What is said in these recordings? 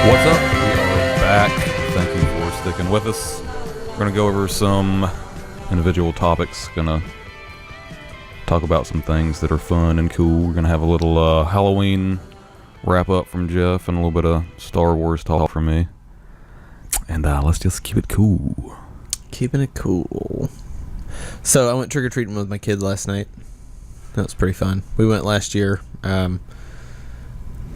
What's up? We are back. Thank you for sticking with us. We're going to go over some individual topics. Going to talk about some things that are fun and cool. We're going to have a little Halloween wrap up from Jeff and a little bit of Star Wars talk from me. And let's just keep it cool. Keeping it cool. So I went trick-or-treating with my kid last night. That was pretty fun. We went last year.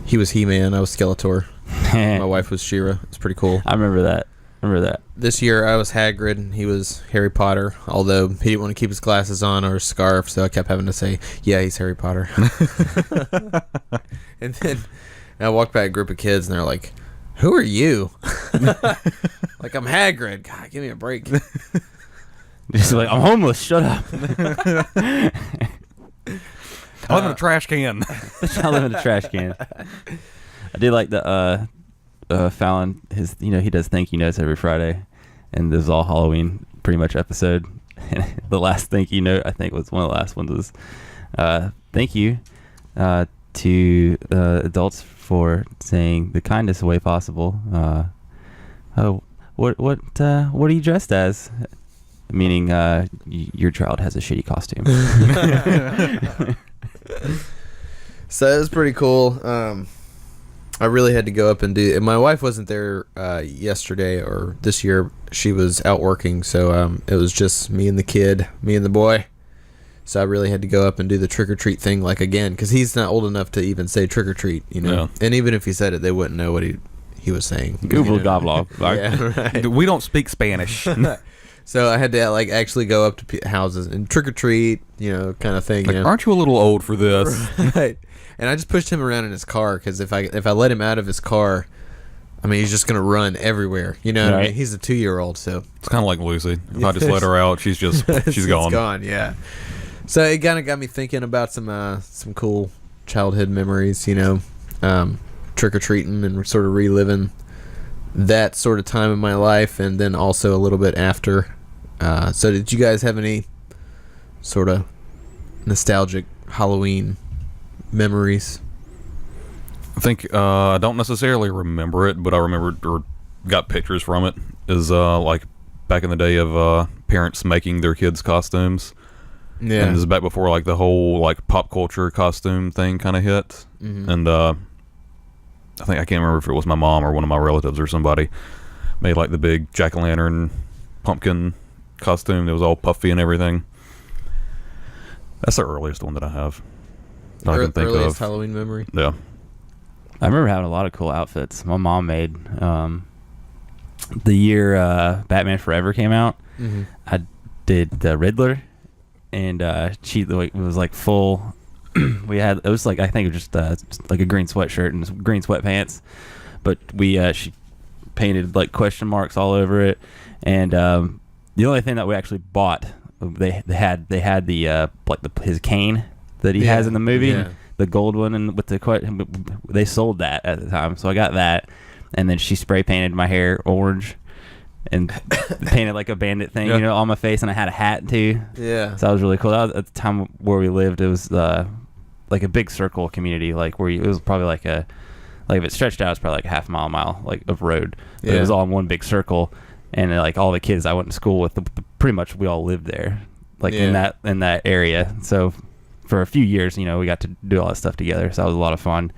He was He-Man. I was Skeletor. My wife was She-Ra. It's pretty cool. I remember that. This year I was Hagrid and he was Harry Potter, although he didn't want to keep his glasses on or his scarf, so I kept having to say, yeah, he's Harry Potter. And then I walked by a group of kids and they're like, who are you? Like, I'm Hagrid. God, give me a break. Just like, I'm homeless. Shut up. I live in a trash can. I live in a trash can. I did like the Fallon. He does thank you notes every Friday, and this is all Halloween pretty much episode. And the last thank you note, I think, was one of the last ones. Was thank you to adults for saying the kindest way possible. What are you dressed as? Meaning your child has a shitty costume. So it was pretty cool. I really had to go up and do. My wife wasn't there yesterday or this year. She was out working, so it was just me and the kid, me and the boy. So I really had to go up and do the trick or treat thing, like again, because he's not old enough to even say trick or treat, you know. Yeah. And even if he said it, they wouldn't know what he was saying. Google gobble. Yeah, right. We don't speak Spanish. So I had to actually go up to houses and trick or treat, kind of thing. Like, aren't you a little old for this? Right. And I just pushed him around in his car because if I let him out of his car, I mean, he's just gonna run everywhere. You know, what I mean? He's a 2-year-old, so it's kind of like Lucy. If I just let her out, she's gone. She's gone. Yeah. So it kind of got me thinking about some cool childhood memories. Trick or treating and sort of reliving that sort of time in my life, and then also a little bit after. So did you guys have any sort of nostalgic Halloween memories? I think I don't necessarily remember it, but I remember or got pictures from it. Is like back in the day of parents making their kids costumes. Yeah. And this is back before like the whole like pop culture costume thing kind of hit. Mm-hmm. And I can't remember if it was my mom or one of my relatives or somebody made like the big jack-o'-lantern pumpkin costume that was all puffy and everything. That's the earliest one that I have. I can think earliest of. Halloween memory. Yeah. I remember having a lot of cool outfits. My mom made the year Batman Forever came out. Mm-hmm. I did the Riddler, and it was like full. It was like, I think it was just like a green sweatshirt and green sweatpants, but she painted like question marks all over it, and the only thing that we actually bought, they had the his cane that he has in the movie, the gold one, and with they sold that at the time, so I got that, and then she spray painted my hair orange and painted like a bandit thing, on my face, and I had a hat too. Yeah, so that was really cool. That was at the time where we lived. It was like a big circle community, like where it was probably like if it stretched out, it's probably like a half mile like of road, but it was all in one big circle, and like all the kids I went to school with, pretty much we all lived there, like in that area. So for a few years, we got to do all that stuff together. So that was a lot of fun.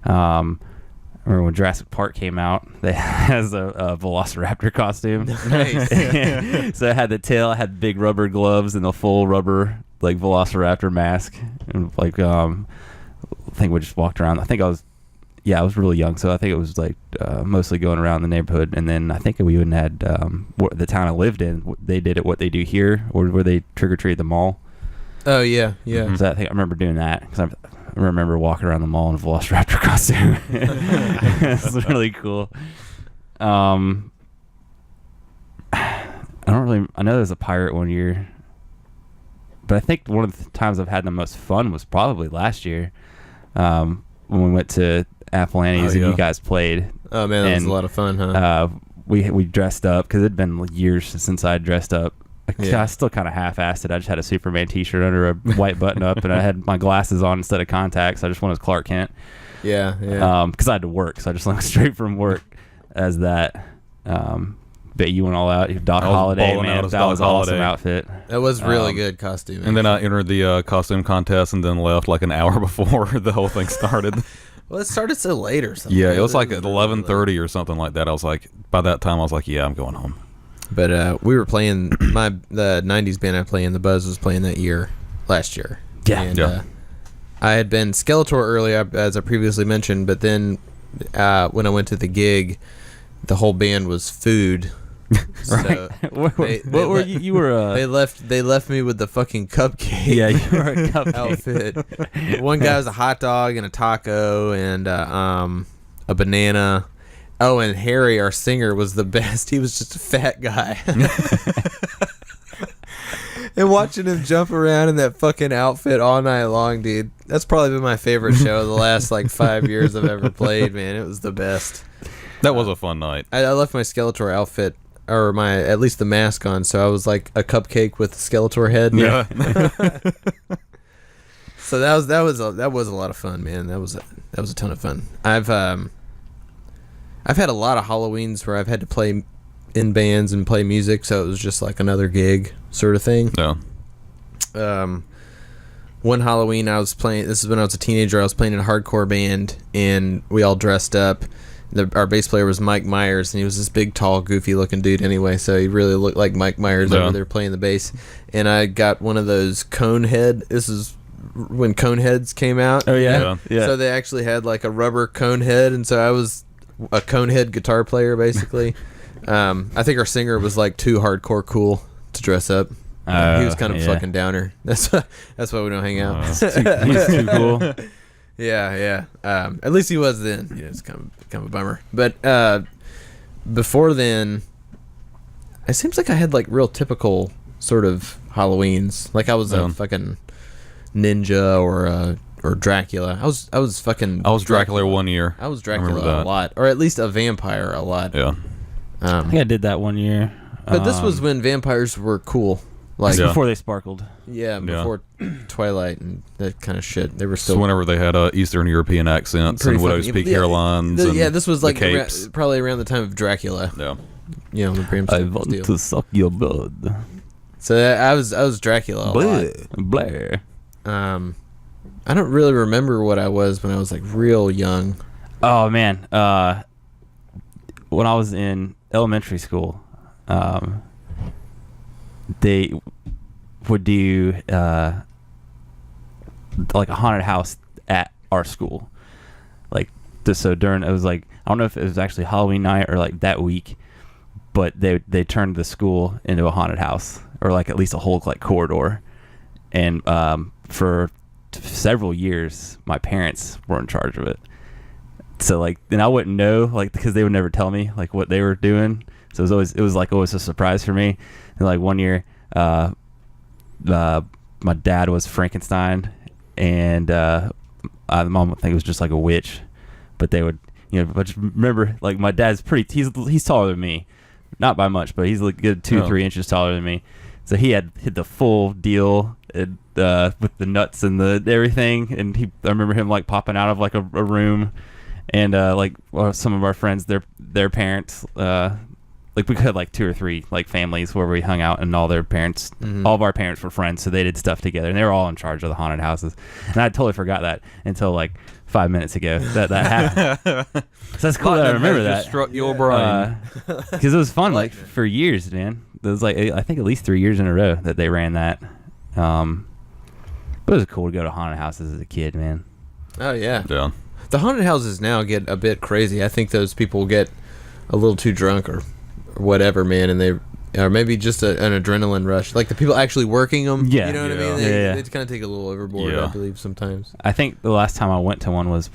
I remember when Jurassic Park came out, they has a Velociraptor costume. Nice. So it had the tail, it had big rubber gloves and the full rubber like Velociraptor mask, and like I think we just walked around. I was really young, so I think it was like mostly going around the neighborhood. And then I think we even had the town I lived in. They did it what they do here, or where they trick or treat at the mall. Oh yeah. Mm-hmm. So I remember doing that because I remember walking around the mall in a Velociraptor costume. It's really cool. I know there's a pirate one year, but I think one of the times I've had the most fun was probably last year when we went to Apple Annie's and you guys played. Oh man, that was a lot of fun, huh? We dressed up because it'd been years since I dressed up. I still kind of half-assed it. I just had a Superman t-shirt under a white button-up, and I had my glasses on instead of contacts. I just went as Clark Kent. Yeah, yeah. Because I had to work, so I just went straight from work as that. But you went all out. Doc I was Holiday, balling man. out as That Doc was an awesome Holliday. outfit. That was really good costume. And then I entered the costume contest and then left like an hour before the whole thing started. Well, it started so late or something. Yeah, it was like at really 11:30 or something like that. I was like, by that time, I was like, yeah, I'm going home. But we were playing the '90s band I play in. The Buzz was playing that last year. Yeah. And, Yeah. I had been Skeletor earlier, as I previously mentioned, but then when I went to the gig, the whole band was food. So what were you? You were they left me with the fucking cupcake. Yeah, you were a cupcake. outfit. One guy was a hot dog and a taco and a banana. Oh, and Harry, our singer, was the best. He was just a fat guy. And watching him jump around in that fucking outfit all night long, dude. That's probably been my favorite show of the last like 5 years I've ever played, man. It was the best. That was a fun night. I left my Skeletor outfit, or at least the mask on, so I was like a cupcake with a Skeletor head. Yeah. So that was a lot of fun, man. That was a ton of fun. I've had a lot of Halloweens where I've had to play in bands and play music, so it was just like another gig sort of thing. Yeah. One Halloween I was playing, this is when I was a teenager, I was playing in a hardcore band and we all dressed up. Our bass player was Mike Myers, and he was this big, tall, goofy looking dude anyway, so he really looked like Mike Myers over there playing the bass. And I got one of those cone head, this is when cone heads came out. Oh yeah. So they actually had like a rubber cone head, and so I was a cone head guitar player basically. I think our singer was like too hardcore cool to dress up. He was kind of fucking downer. That's why we don't hang out. He's too cool. Yeah. At least he was then. Yeah, it's kind of a bummer. But before then, it seems like I had like real typical sort of Halloweens. Like I was a fucking ninja or Dracula. I was Dracula one year. I was I remember Dracula a that. lot, or at least a vampire a lot. Yeah. I think I did that one year. But this was when vampires were cool. Like Yeah. before they sparkled. before Twilight and that kind of shit. They were So still whenever they had Eastern European accents pretty and widow's fucking- peak yeah, hairlines. and this was the like capes. probably around the time of Dracula. Yeah. You know, the Bram I Stoker's want deal. to suck your blood. So I was Dracula a lot. Blair. I don't really remember what I was when I was like real young. Oh man, when I was in elementary school, they would do like a haunted house at our school. Like so during it was like I don't know if it was actually Halloween night or like that week, but they turned the school into a haunted house or like at least a whole like corridor, and for several years my parents were in charge of it. So like then I wouldn't know like because they would never tell me like what they were doing. So it was always a surprise for me. And like one year, my dad was Frankenstein, and my mom would think it was just like a witch. But they would, but just remember like my dad's he's taller than me, not by much, but he's like good 2-3 inches taller than me. So he had hit the full deal with the nuts and the everything, and I remember him like popping out of like a room, and like some of our friends, their parents, like we had like 2 or 3 like families where we hung out, and all their parents, all of our parents were friends, so they did stuff together, and they were all in charge of the haunted houses. And I totally forgot that until like 5 minutes ago that happened. So that's cool that I remember that. Struck your brain. Because it was fun like for years, man. It was like I think at least 3 years in a row that they ran that. But it was cool to go to haunted houses as a kid, man. Oh yeah. Yeah. The haunted houses now get a bit crazy. I think those people get a little too drunk or whatever, man, and or maybe just an adrenaline rush. Like the people actually working them. Yeah. You know what I mean? Yeah. They kind of take a little overboard, Yeah. I believe, sometimes. I think the last time I went to one was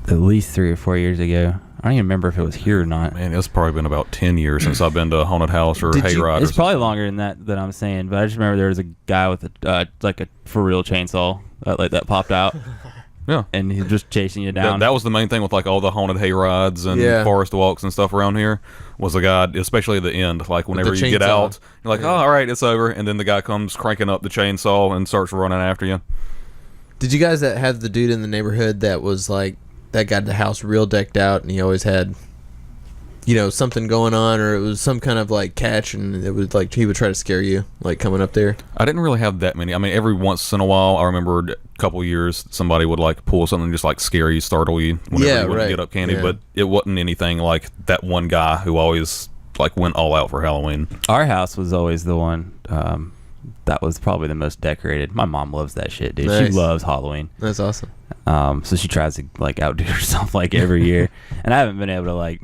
at least 3 or 4 years ago. I don't even remember if it was here or not. Man, it's probably been about 10 years since I've been to a haunted house or hayride. It's probably longer than that I'm saying, but I just remember there was a guy with like a for real chainsaw that popped out. Yeah. And he's just chasing you down. That was the main thing with like all the haunted hayrides and forest walks and stuff around here was the guy, especially at the end, like whenever you get out, you're like, oh, all right, it's over. And then the guy comes cranking up the chainsaw and starts running after you. Did you guys have the dude in the neighborhood that was like that got the house real decked out, and he always had, something going on, or it was some kind of like catch, and it would like he would try to scare you, like coming up there? I didn't really have that many. I mean, every once in a while, I remember a couple years somebody would like pull something just like scare you, startle you whenever you wouldn't get up candy. Yeah. But it wasn't anything like that one guy who always like went all out for Halloween. Our house was always the one that was probably the most decorated. My mom loves that shit, dude. Nice. She loves Halloween. That's awesome. So she tries to like outdo herself like every year, and I haven't been able to like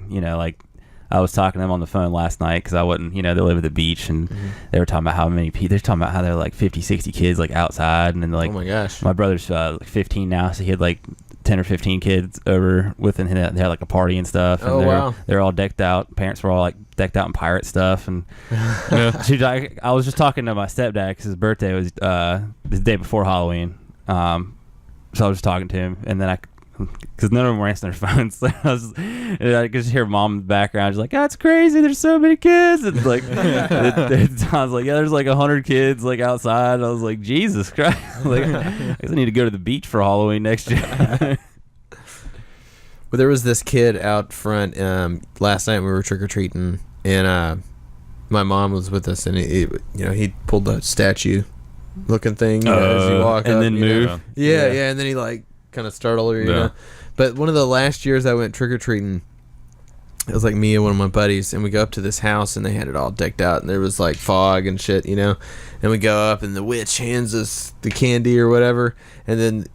I was talking to them on the phone last night because I wasn't, they live at the beach, and they were talking about how many people, they're talking about how they're like 50, 60 kids like outside, and then like, oh my gosh, my brother's like 15 now, so he had like 10 or 15 kids over with him. They had like a party and stuff. And wow. They're all decked out. Parents were all like decked out in pirate stuff. And I was just talking to my stepdad because his birthday was the day before Halloween. So I was just talking to him, and then because none of them were answering their phones. So I could just hear mom in the background. She's like, "That's crazy. There's so many kids." And like, I was like, "Yeah, there's like 100 kids like outside." I was like, "Jesus Christ!" Like, I guess I need to go to the beach for Halloween next year. Well, there was this kid out front last night. We were trick or treating, and my mom was with us, and he pulled the statue looking thing as you walk and up, then move. Yeah, and then he like kind of startled her, you know. But one of the last years I went trick-or-treating, it was like me and one of my buddies, and we go up to this house, and they had it all decked out, and there was like fog and shit, and we go up, and the witch hands us the candy or whatever, and then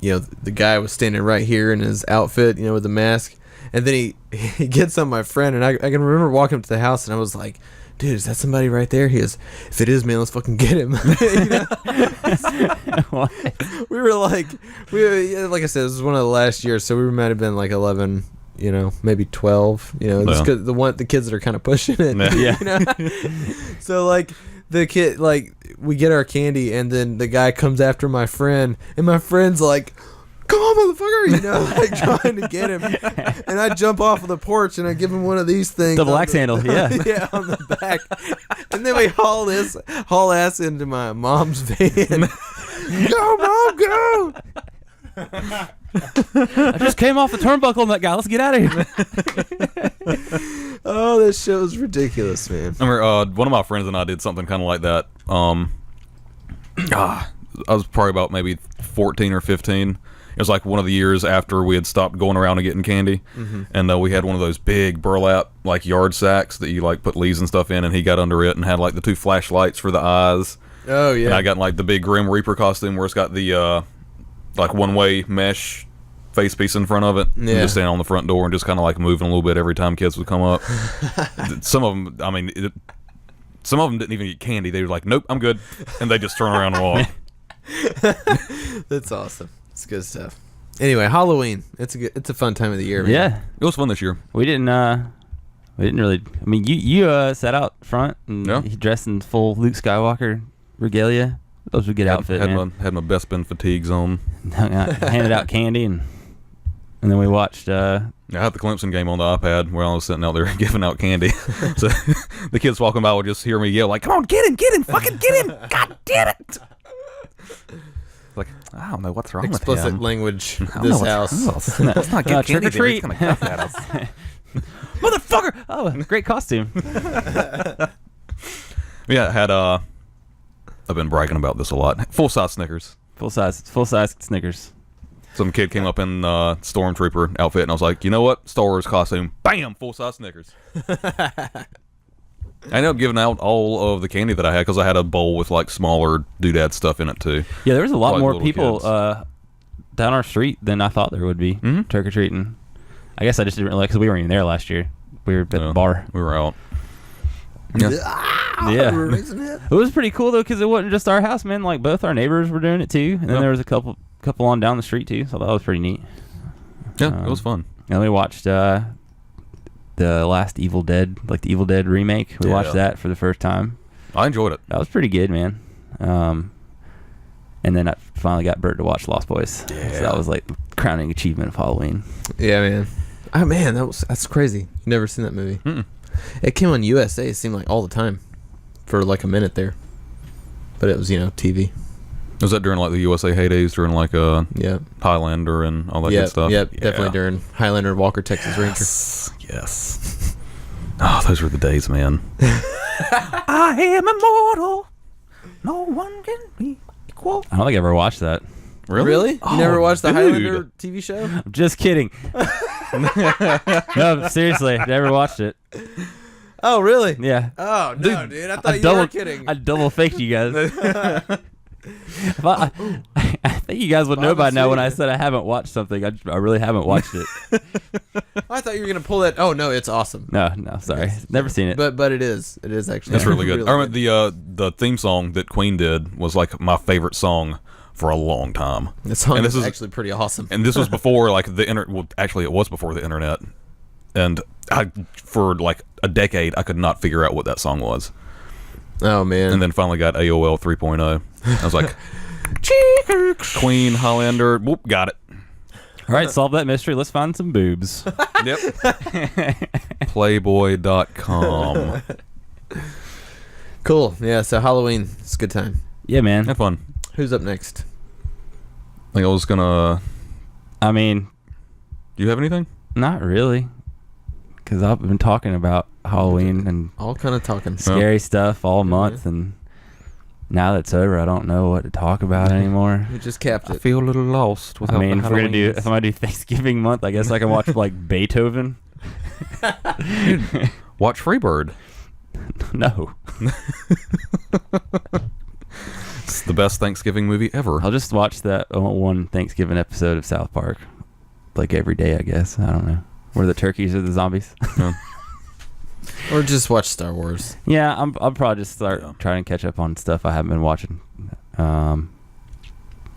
the guy was standing right here in his outfit, with the mask, and then he gets on my friend, and I can remember walking up to the house, and I was like, "Dude, is that somebody right there?" He goes, "If it is, man, let's fucking get him." We were like I said, this was one of the last years, so we might have been like 11, maybe 12. The kids that are kind of pushing it. So like the kid, like we get our candy, and then the guy comes after my friend, and my friend's like, "Come on, motherfucker," like trying to get him. And I jump off of the porch, and I give him one of these things. Double axe handle, yeah. Yeah, on the back. And then we haul ass into my mom's van. Go, Mom, go! I just came off the turnbuckle on that guy. Let's get out of here. Oh, this shit was ridiculous, man. I remember one of my friends and I did something kind of like that. I was probably about maybe 14 or 15. It was like one of the years after we had stopped going around and getting candy, and we had one of those big burlap like yard sacks that you like put leaves and stuff in, and he got under it and had like the 2 flashlights for the eyes. Oh yeah. And I got like the big Grim Reaper costume where it's got the like one-way mesh face piece in front of it. Yeah. And just standing on the front door and just kind of like moving a little bit every time kids would come up. Some of them, some of them didn't even get candy. They were like, "Nope, I'm good," and they just turn around and walk. That's awesome. It's good stuff. Anyway, Halloween. It's a fun time of the year, man. Yeah, it was fun this year. We didn't really. I mean, you sat out front and he dressed in full Luke Skywalker regalia. Those were good outfit, man. Had my Best Ben fatigues on. Handed out candy and then we watched. I had the Clemson game on the iPad while I was sitting out there giving out candy. So the kids walking by would just hear me yell like, "Come on, get him, fucking get him! God damn it!" Like, I don't know what's wrong with him. Explicit language. This house. Let's not get candy trick or treat. There. He's gonna cuff at us. Motherfucker! Oh, great costume. Yeah, I've been bragging about this a lot. Full-size Snickers. Full size Snickers. Some kid came up in Stormtrooper outfit, and I was like, "You know what? Star Wars costume. Bam! Full-size Snickers." I ended up giving out all of the candy that I had because I had a bowl with like smaller doodad stuff in it too. Yeah, there was a lot more people down our street than I thought there would be trick or treating. I guess I just didn't realize because we weren't even there last year. We were at the bar. We were out. Yeah. It was pretty cool though because it wasn't just our house, man. Like both our neighbors were doing it too, and then there was a couple on down the street too. So that was pretty neat. Yeah, it was fun. And we watched the last Evil Dead, like the Evil Dead remake. We watched that for the first time. I enjoyed it. That was pretty good, man. And then I finally got Bert to watch Lost Boys. Yeah. So that was like the crowning achievement of Halloween. Yeah, man. Oh man, that's crazy. Never seen that movie. Mm-mm. It came on USA. It seemed like all the time for like a minute there, but it was TV. Was that during like the USA heydays, during like Yeah. Highlander and all that Yeah. good stuff? Yep. Definitely during Highlander, Walker, Texas Ranger. Yes. Oh, those were the days, man. I am immortal. No one can be equal. I don't think I ever watched that. Really? You never watched the Highlander TV show? I'm just kidding. No, seriously, never watched it. Oh, really? Yeah. Oh, no, dude. I thought you double, were kidding. I double faked you guys. If I think you guys would know by now when I said I haven't watched something. I really haven't watched it. I thought you were going to pull that. Oh, no, it's awesome. No, sorry. Never seen it. But it is. It is actually. That's really good. I remember the theme song that Queen did was like my favorite song for a long time. The song and is actually pretty awesome. And this was before like the internet. Well, actually, it was before the internet. And for like a decade, I could not figure out what that song was. Oh, man. And then finally got AOL 3.0. I was like, Queen, Highlander, whoop, got it. All right, solve that mystery. Let's find some boobs. Yep. Playboy.com. Cool. Yeah, so Halloween, it's a good time. Yeah, man. Had fun. Who's up next? I think I was gonna. I mean, Do you have anything? not really. Because I've been talking about Halloween and All kind of talking. scary stuff all month, and now that it's over, I don't know what to talk about anymore. We just capped I it. feel a little lost without I mean, the if I'm Halloweens. gonna do Thanksgiving month, I guess I can watch like Beethoven. Watch Freebird. No, It's the best Thanksgiving movie ever. I'll just watch that one Thanksgiving episode of South Park, like every day. I guess I don't know where the turkeys are the zombies. Or just watch Star Wars. Yeah, I'll probably just start trying to catch up on stuff I haven't been watching.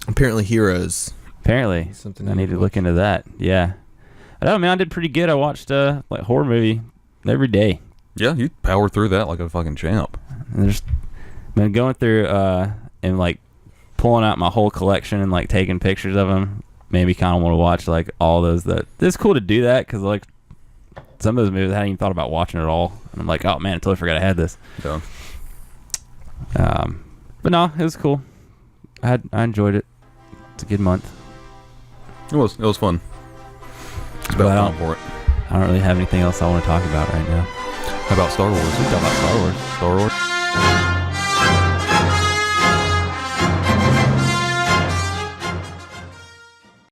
Apparently Heroes. Apparently, Something I need to look into that. Yeah, I don't know, man. I did pretty good. I watched like horror movie every day. Yeah, you powered through that like a fucking champ. And there's been going through and like pulling out my whole collection and like taking pictures of them. Made me kind of want to watch like all those. It's cool to do that because like some of those movies I hadn't even thought about watching at all. And I'm like, oh man, I totally forgot I had this. Yeah. But no, it was cool. I enjoyed it. It's a good month. It was fun. It's But I about don't- time for it. I don't really have anything else I want to talk about right now. How about Star Wars? We talk about Star Wars. Star Wars?